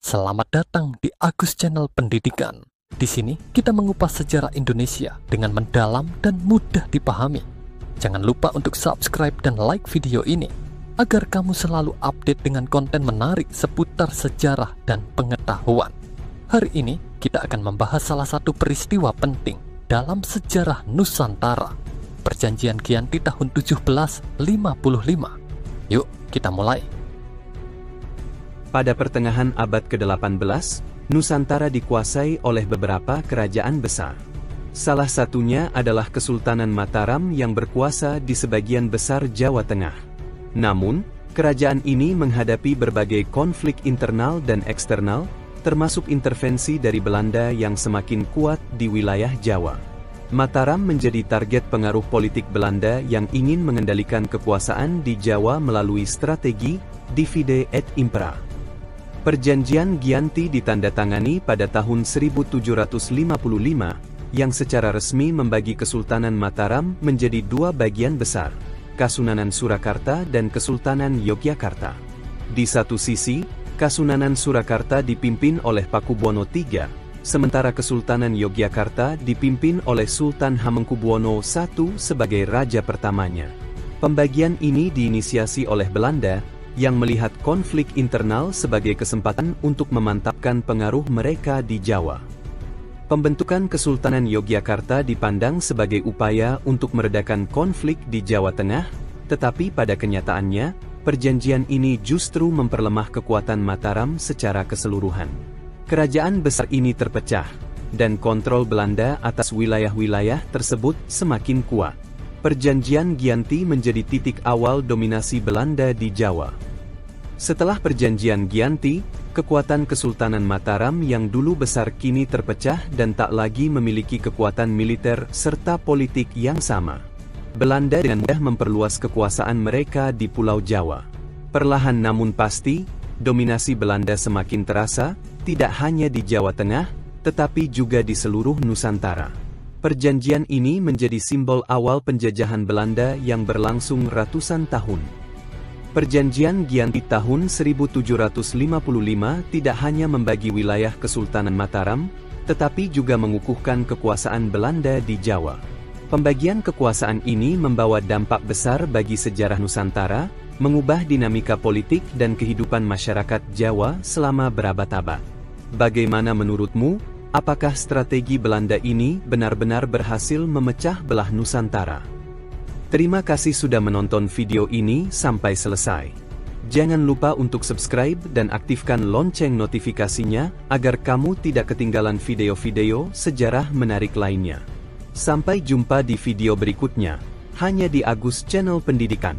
Selamat datang di Agus Channel Pendidikan. Di sini kita mengupas sejarah Indonesia dengan mendalam dan mudah dipahami. Jangan lupa untuk subscribe dan like video ini agar kamu selalu update dengan konten menarik seputar sejarah dan pengetahuan. Hari ini kita akan membahas salah satu peristiwa penting dalam sejarah Nusantara, Perjanjian Giyanti tahun 1755. Yuk kita mulai. Pada pertengahan abad ke-18, Nusantara dikuasai oleh beberapa kerajaan besar. Salah satunya adalah Kesultanan Mataram yang berkuasa di sebagian besar Jawa Tengah. Namun, kerajaan ini menghadapi berbagai konflik internal dan eksternal, termasuk intervensi dari Belanda yang semakin kuat di wilayah Jawa. Mataram menjadi target pengaruh politik Belanda yang ingin mengendalikan kekuasaan di Jawa melalui strategi divide et impera. Perjanjian Giyanti ditandatangani pada tahun 1755, yang secara resmi membagi Kesultanan Mataram menjadi dua bagian besar, Kasunanan Surakarta dan Kesultanan Yogyakarta. Di satu sisi, Kasunanan Surakarta dipimpin oleh Pakubuwono III, sementara Kesultanan Yogyakarta dipimpin oleh Sultan Hamengkubuwono I sebagai raja pertamanya. Pembagian ini diinisiasi oleh Belanda, yang melihat konflik internal sebagai kesempatan untuk memantapkan pengaruh mereka di Jawa. Pembentukan Kesultanan Yogyakarta dipandang sebagai upaya untuk meredakan konflik di Jawa Tengah, tetapi pada kenyataannya, perjanjian ini justru memperlemah kekuatan Mataram secara keseluruhan. Kerajaan besar ini terpecah, dan kontrol Belanda atas wilayah-wilayah tersebut semakin kuat. Perjanjian Giyanti menjadi titik awal dominasi Belanda di Jawa. Setelah Perjanjian Giyanti, kekuatan Kesultanan Mataram yang dulu besar kini terpecah dan tak lagi memiliki kekuatan militer serta politik yang sama. Belanda dengan mudah memperluas kekuasaan mereka di Pulau Jawa. Perlahan namun pasti, dominasi Belanda semakin terasa, tidak hanya di Jawa Tengah, tetapi juga di seluruh Nusantara. Perjanjian ini menjadi simbol awal penjajahan Belanda yang berlangsung ratusan tahun. Perjanjian Giyanti tahun 1755 tidak hanya membagi wilayah Kesultanan Mataram, tetapi juga mengukuhkan kekuasaan Belanda di Jawa. Pembagian kekuasaan ini membawa dampak besar bagi sejarah Nusantara, mengubah dinamika politik dan kehidupan masyarakat Jawa selama berabad-abad. Bagaimana menurutmu? Apakah strategi Belanda ini benar-benar berhasil memecah belah Nusantara? Terima kasih sudah menonton video ini sampai selesai. Jangan lupa untuk subscribe dan aktifkan lonceng notifikasinya agar kamu tidak ketinggalan video-video sejarah menarik lainnya. Sampai jumpa di video berikutnya, hanya di Agus Channel Pendidikan.